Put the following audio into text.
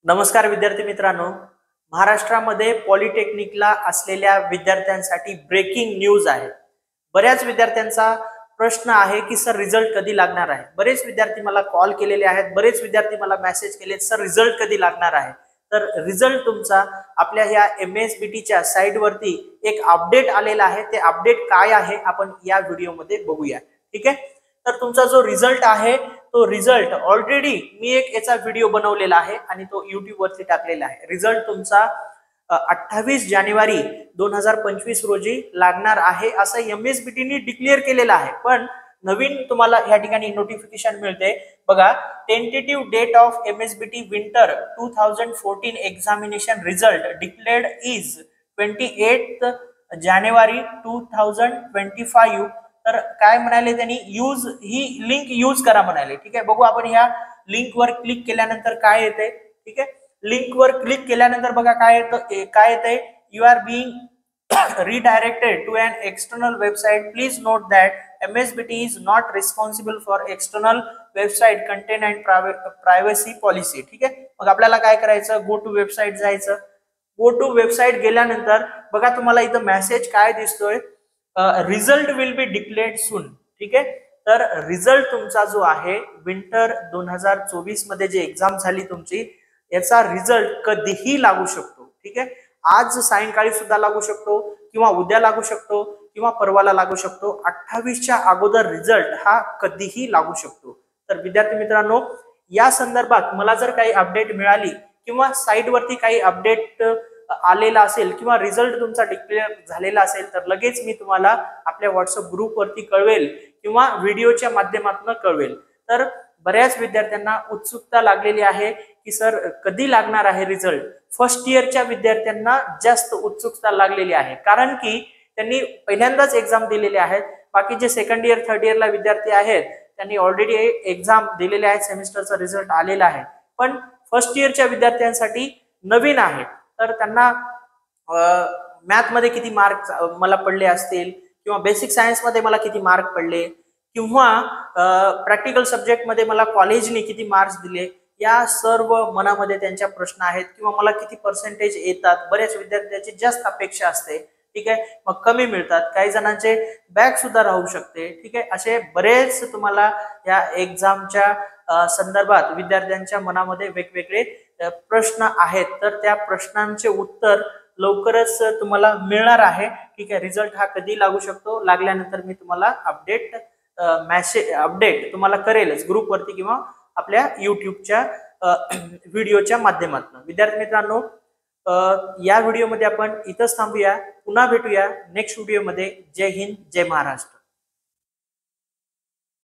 नमस्कार विद्यार्थी मित्रांनो, महाराष्ट्रामध्ये पॉलिटेक्निकला असलेल्या विद्यार्थ्यांसाठी ब्रेकिंग न्यूज आहे। बऱ्याच विद्यार्थ्यांचा प्रश्न आहे की सर रिझल्ट कधी लागणार आहे। बरेच विद्यार्थी मला कॉल केलेले आहेत, बरेच विद्यार्थी मला मेसेज केले सर रिझल्ट कधी लागणार आहे। तर रिझल्ट तुमचा आपल्या ह्या MSBTच्या साइट वरती एक अपडेट आलेला आहे। ते अपडेट काय आहे आपण या व्हिडिओमध्ये बघूया, ठीक आहे। तर तुमचा जो रिझल्ट आहे तो रिझल्ट ऑलरेडी मी एक याचा व्हिडिओ बनवलेला आहे आणि तो YouTube वरती टाकलेला आहे। रिझल्ट तुमचा 28 जानेवारी 2025 रोजी लागणार आहे असं MSBT ने डिक्लेअर केलेलं आहे। पण नवीन तुम्हाला या ठिकाणी नोटिफिकेशन मिळते बघा, tentative date of MSBT winter 2014 examination result declared is 28 जानेवारी 2025। तर काय म्हणाले त्यांनी, यूज ही लिंक यूज करा म्हणाले, ठीक आहे। बघू आपण ह्या लिंक वर क्लिक केल्यानंतर काय येते, ठीक आहे। लिंक वर क्लिक केल्यानंतर बघा काय येते, you are being redirected to an external website. Please note that MSBT is not responsible for external website content and privacy policy, ठीक आहे। मग आपल्याला काय करायचं, गो टू वेबसाईट जायचं। गो टू वेबसाईट गेल्यानंतर बघा तुम्हाला इथं मेसेज काय दिसतोय, रिझल्ट विल बी डिक्लेअर्ड सून, ठीक आहे। तर रिझल्ट तुमचा जो आहे विंटर 2024 मध्ये जे एक्झाम झाली तुमची, याचा रिझल्ट कधीही लागू शकतो, ठीक आहे। आज सायंकाळी सुद्धा लागू शकतो किंवा उद्या लागू शकतो किंवा परवाला लागू शकतो। 28च्या अगोदर रिझल्ट हा कधीही लागू शकतो। तर विद्यार्थी मित्रांनो, या संदर्भात मला जर काही अपडेट मिळाली किंवा साइट वरती काही अपडेट आलेला असेल किंवा रिझल्ट तुमचा डिक्लेअर झालेला असेल तर लगेच मी तुम्हाला आपल्या व्हॉट्सअप ग्रुप वरती कळवेल किंवा व्हिडिओच्या माध्यमातून कळवेल। तर बऱ्याच विद्यार्थ्यांना उत्सुकता लागलेली आहे की सर कधी लागणार आहे रिझल्ट। फर्स्ट इयरच्या विद्यार्थ्यांना जास्त उत्सुकता लागलेली आहे, कारण की त्यांनी पहिल्यांदाच एक्झाम दिलेले आहेत। बाकी जे सेकंड इयर थर्ड इयरला विद्यार्थी आहेत त्यांनी ऑलरेडी एक्झाम दिलेले आहेत, सेमिस्टरचा रिझल्ट आलेला आहे। पण फर्स्ट इयरच्या विद्यार्थ्यांसाठी नवीन आहे, तर त्यांना मॅथ मध्ये किती मार्क मला पडले असतील किंवा बेसिक सायन्स मध्ये मला किती मार्क पडले किंवा प्रॅक्टिकल सब्जेक्ट मध्ये मला कॉलेजने किती मार्क्स दिले, या सर्व मनामध्ये त्यांच्या प्रश्न आहेत। किंवा मला किती पर्सेंटेज येतात, बऱ्याच विद्यार्थ्यांची जास्त अपेक्षा असते, ठीक आहे। मग कमी मिळतात, काही जणांचे बॅक सुद्धा राहू शकते, ठीक आहे। असे बरेच तुम्हाला या एक्झामच्या संदर्भात विद्यार्थ्यांच्या मनामध्ये वेगवेगळे प्रश्न आहेत। तर त्या प्रश्नांचे उत्तर लवकरच तुम्हाला मिळणार आहे, ठीक आहे। रिझल्ट हा कधी लागू शकतो, लागल्यानंतर मी तुम्हाला अपडेट तुम्हाला करेलच ग्रुप वरती किंवा आपल्या YouTubeच्या व्हिडिओच्या माध्यमातून। विद्यार्थी मित्रांनो, या व्हिडिओमध्ये आपण इथंच थांबूया, पुन्हा भेटूया नेक्स्ट व्हिडिओमध्ये। जय हिंद, जय महाराष्ट्र।